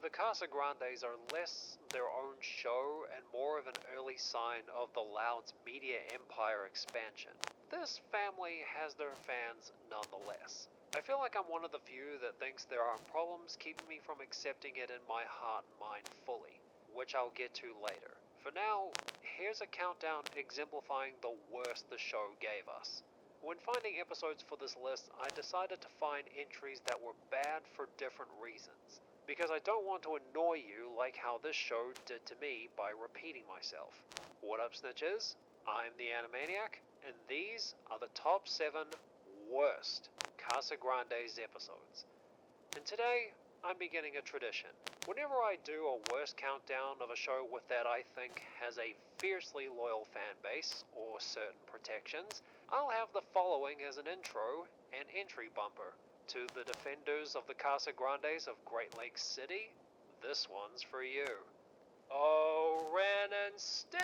The Casagrandes are less their own show and more of an early sign of the Loud's media empire expansion. This family has their fans nonetheless. I feel like I'm one of the few that thinks there are problems keeping me from accepting it in my heart and mind fully, which I'll get to later. For now, here's a countdown exemplifying the worst the show gave us. When finding episodes for this list, I decided to find entries that were bad for different reasons, because I don't want to annoy you like how this show did to me by repeating myself. What up, snitches? I'm the Animaniac, and these are the top 7 worst Casagrandes episodes. And today, I'm beginning a tradition. Whenever I do a worst countdown of a show with that I think has a fiercely loyal fan base, or certain protections, I'll have the following as an intro and entry bumper. To the defenders of the Casagrandes of Great Lakes City, this one's for you. Oh, Ren and Stimpy!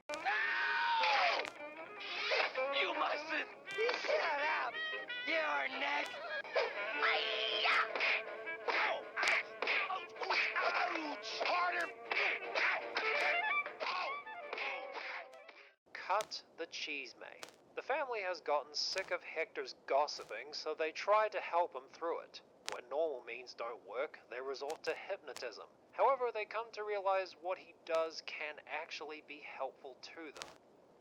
No! You mustn't! Shut up! Your neck! Ouch! Harder! Cut the chisme. The family has gotten sick of Hector's gossiping, so they try to help him through it. When normal means don't work, they resort to hypnotism. However, they come to realize what he does can actually be helpful to them.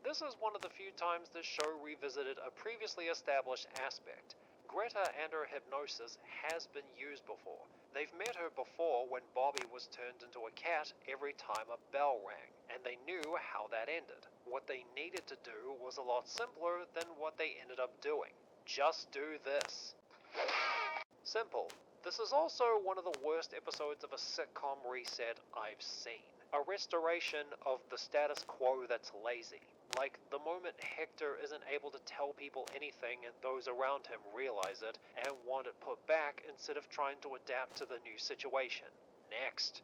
This is one of the few times this show revisited a previously established aspect. Greta and her hypnosis has been used before. They've met her before when Bobby was turned into a cat every time a bell rang, and they knew how that ended. What they needed to do was a lot simpler than what they ended up doing. Just do this. Simple. This is also one of the worst episodes of a sitcom reset I've seen. A restoration of the status quo that's lazy. Like the moment Hector isn't able to tell people anything and those around him realize it and want it put back instead of trying to adapt to the new situation. Next.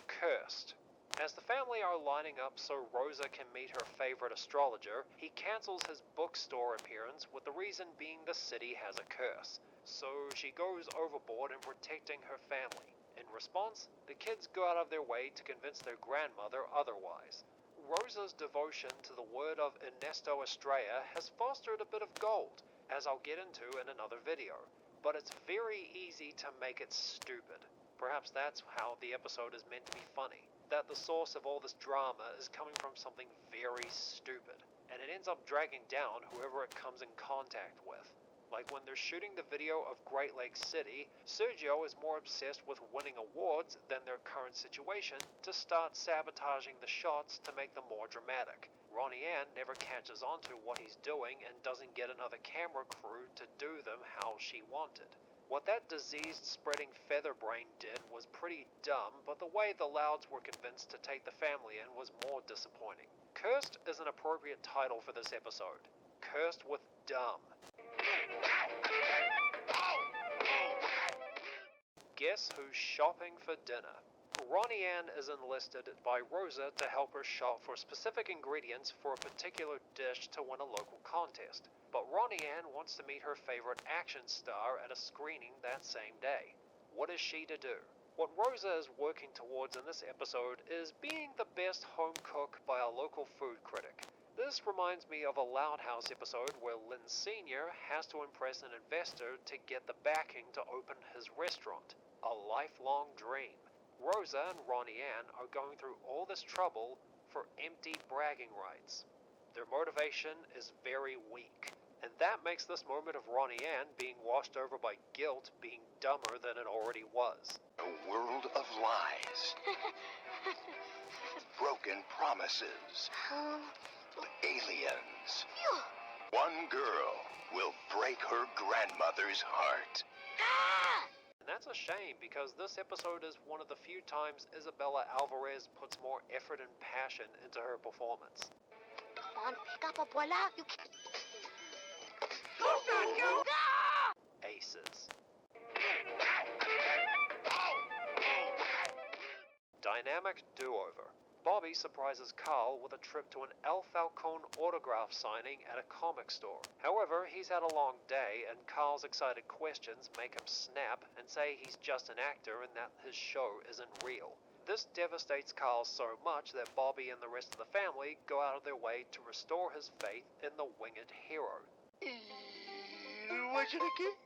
Cursed. As the family are lining up so Rosa can meet her favorite astrologer, he cancels his bookstore appearance with the reason being the city has a curse. So she goes overboard in protecting her family. In response, the kids go out of their way to convince their grandmother otherwise. Rosa's devotion to the word of Ernesto Estrella has fostered a bit of gold, as I'll get into in another video, but it's very easy to make it stupid. Perhaps that's how the episode is meant to be funny, that the source of all this drama is coming from something very stupid, and it ends up dragging down whoever it comes in contact with. Like when they're shooting the video of Great Lakes City, Sergio is more obsessed with winning awards than their current situation to start sabotaging the shots to make them more dramatic. Ronnie Ann never catches on to what he's doing and doesn't get another camera crew to do them how she wanted. What that diseased spreading featherbrain did was pretty dumb, but the way the Louds were convinced to take the family in was more disappointing. Cursed is an appropriate title for this episode. Cursed with dumb. Guess who's shopping for dinner? Ronnie Ann is enlisted by Rosa to help her shop for specific ingredients for a particular dish to win a local contest. But Ronnie Ann wants to meet her favorite action star at a screening that same day. What is she to do? What Rosa is working towards in this episode is being the best home cook by a local food critic. This reminds me of a Loud House episode where Lynn Sr. has to impress an investor to get the backing to open his restaurant. A lifelong dream. Rosa and Ronnie Ann are going through all this trouble for empty bragging rights. Their motivation is very weak, and that makes this moment of Ronnie Ann being washed over by guilt being dumber than it already was. A world of lies. Broken promises. Aliens. One girl will break her grandmother's heart. And that's a shame because this episode is one of the few times Isabella Alvarez puts more effort and passion into her performance. Come on, pick up, abuela. You can't. Aces. Dynamic do-over. Bobby surprises Carl with a trip to an El Falcone autograph signing at a comic store. However, he's had a long day, and Carl's excited questions make him snap and say he's just an actor and that his show isn't real. This devastates Carl so much that Bobby and the rest of the family go out of their way to restore his faith in the winged hero. What should I get?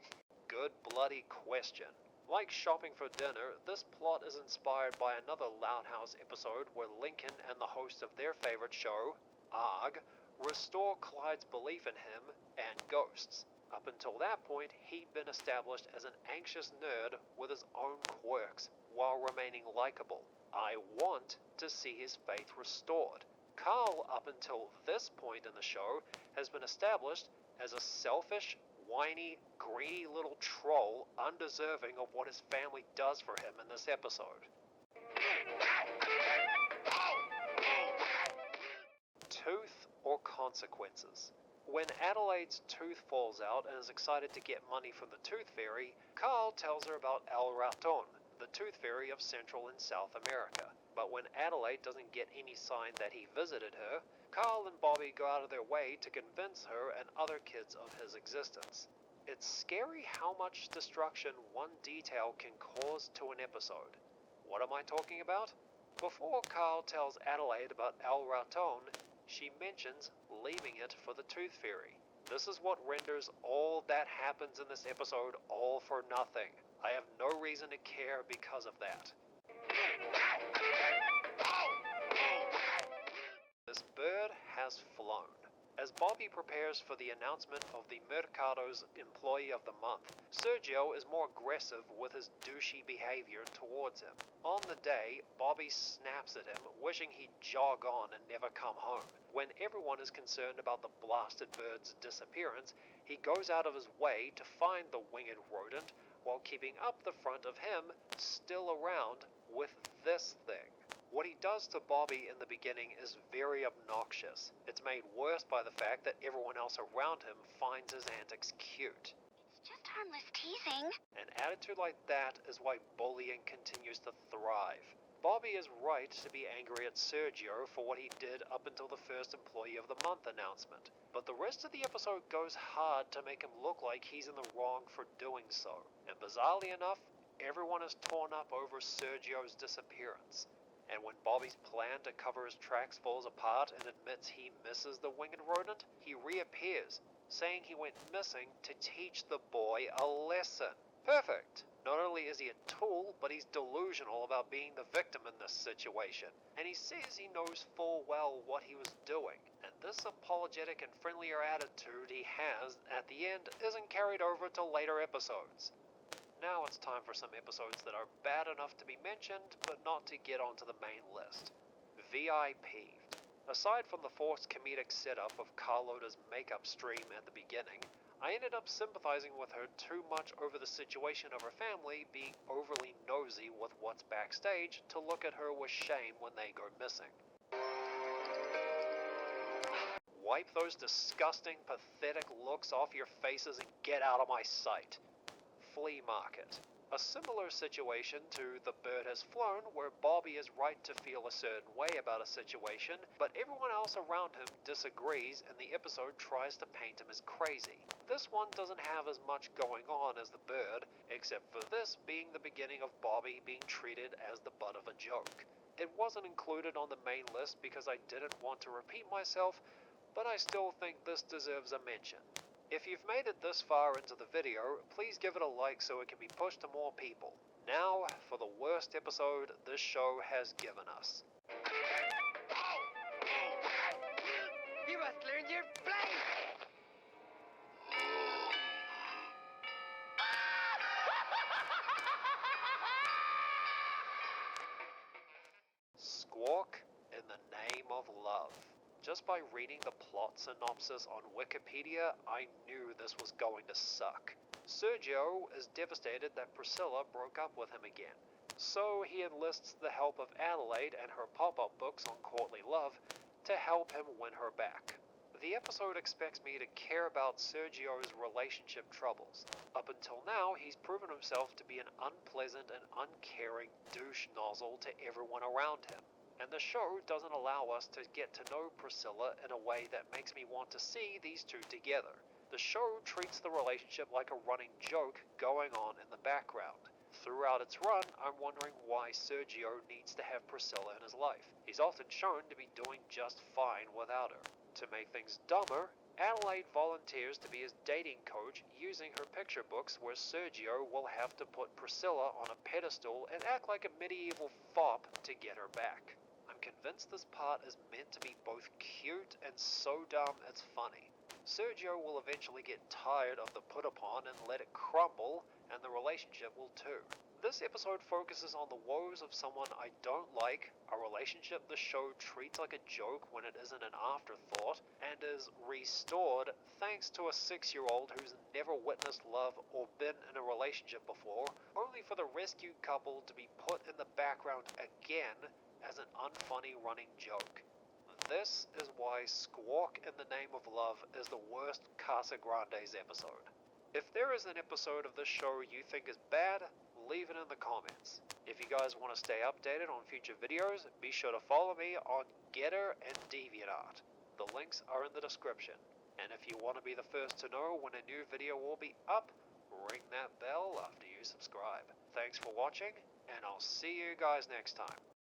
Good bloody question. Like shopping for dinner, this plot is inspired by another Loud House episode where Lincoln and the host of their favorite show, ARG, restore Clyde's belief in him and ghosts. Up until that point, he'd been established as an anxious nerd with his own quirks, while remaining likable. I want to see his faith restored. Carl, up until this point in the show, has been established as a selfish, whiny, greedy little troll undeserving of what his family does for him in this episode. Tooth or consequences? When Adelaide's tooth falls out and is excited to get money from the Tooth Fairy, Carl tells her about El Raton, the Tooth Fairy of Central and South America. But when Adelaide doesn't get any sign that he visited her, Carl and Bobby go out of their way to convince her and other kids of his existence. It's scary how much destruction one detail can cause to an episode. What am I talking about? Before Carl tells Adelaide about El Raton, she mentions leaving it for the Tooth Fairy. This is what renders all that happens in this episode all for nothing. I have no reason to care because of that. This bird has flown. As Bobby prepares for the announcement of the Mercado's Employee of the Month, Sergio is more aggressive with his douchey behavior towards him. On the day, Bobby snaps at him, wishing he'd jog on and never come home. When everyone is concerned about the blasted bird's disappearance, he goes out of his way to find the winged rodent, while keeping up the front of him, still around, with this thing. What he does to Bobby in the beginning is very obnoxious. It's made worse by the fact that everyone else around him finds his antics cute. It's just harmless teasing. An attitude like that is why bullying continues to thrive. Bobby is right to be angry at Sergio for what he did up until the first Employee of the Month announcement, but the rest of the episode goes hard to make him look like he's in the wrong for doing so. And bizarrely enough, everyone is torn up over Sergio's disappearance. And when Bobby's plan to cover his tracks falls apart and admits he misses the winged rodent, he reappears, saying he went missing to teach the boy a lesson. Perfect! Not only is he a tool, but he's delusional about being the victim in this situation. And he says he knows full well what he was doing. And this apologetic and friendlier attitude he has at the end isn't carried over to later episodes. Now it's time for some episodes that are bad enough to be mentioned, but not to get onto the main list. VIP. Aside from the forced comedic setup of Carlotta's makeup stream at the beginning, I ended up sympathizing with her too much over the situation of her family being overly nosy with what's backstage to look at her with shame when they go missing. Wipe those disgusting, pathetic looks off your faces and get out of my sight. Flea market. A similar situation to The Bird Has Flown, where Bobby is right to feel a certain way about a situation, but everyone else around him disagrees and the episode tries to paint him as crazy. This one doesn't have as much going on as The Bird, except for this being the beginning of Bobby being treated as the butt of a joke. It wasn't included on the main list because I didn't want to repeat myself, but I still think this deserves a mention. If you've made it this far into the video, please give it a like so it can be pushed to more people. Now, for the worst episode this show has given us. You must learn your place! Squawk in the Name of Love. Just by reading the plot synopsis on Wikipedia, I knew this was going to suck. Sergio is devastated that Priscilla broke up with him again, so he enlists the help of Adelaide and her pop-up books on courtly love to help him win her back. The episode expects me to care about Sergio's relationship troubles. Up until now, he's proven himself to be an unpleasant and uncaring douche nozzle to everyone around him. and the show doesn't allow us to get to know Priscilla in a way that makes me want to see these two together. The show treats the relationship like a running joke going on in the background. Throughout its run, I'm wondering why Sergio needs to have Priscilla in his life. He's often shown to be doing just fine without her. To make things dumber, Adelaide volunteers to be his dating coach using her picture books where Sergio will have to put Priscilla on a pedestal and act like a medieval fop to get her back. I'm convinced this part is meant to be both cute and so dumb it's funny. Sergio will eventually get tired of the put upon and let it crumble, and the relationship will too. This episode focuses on the woes of someone I don't like, a relationship the show treats like a joke when it isn't an afterthought, and is restored thanks to a 6-year-old who's never witnessed love or been in a relationship before, only for the rescued couple to be put in the background again as an unfunny running joke. This is why Squawk in the Name of Love is the worst Casagrandes episode. If there is an episode of this show you think is bad, leave it in the comments. If you guys want to stay updated on future videos, be sure to follow me on Getter and DeviantArt. The links are in the description. And if you want to be the first to know when a new video will be up, ring that bell after you subscribe. Thanks for watching, and I'll see you guys next time.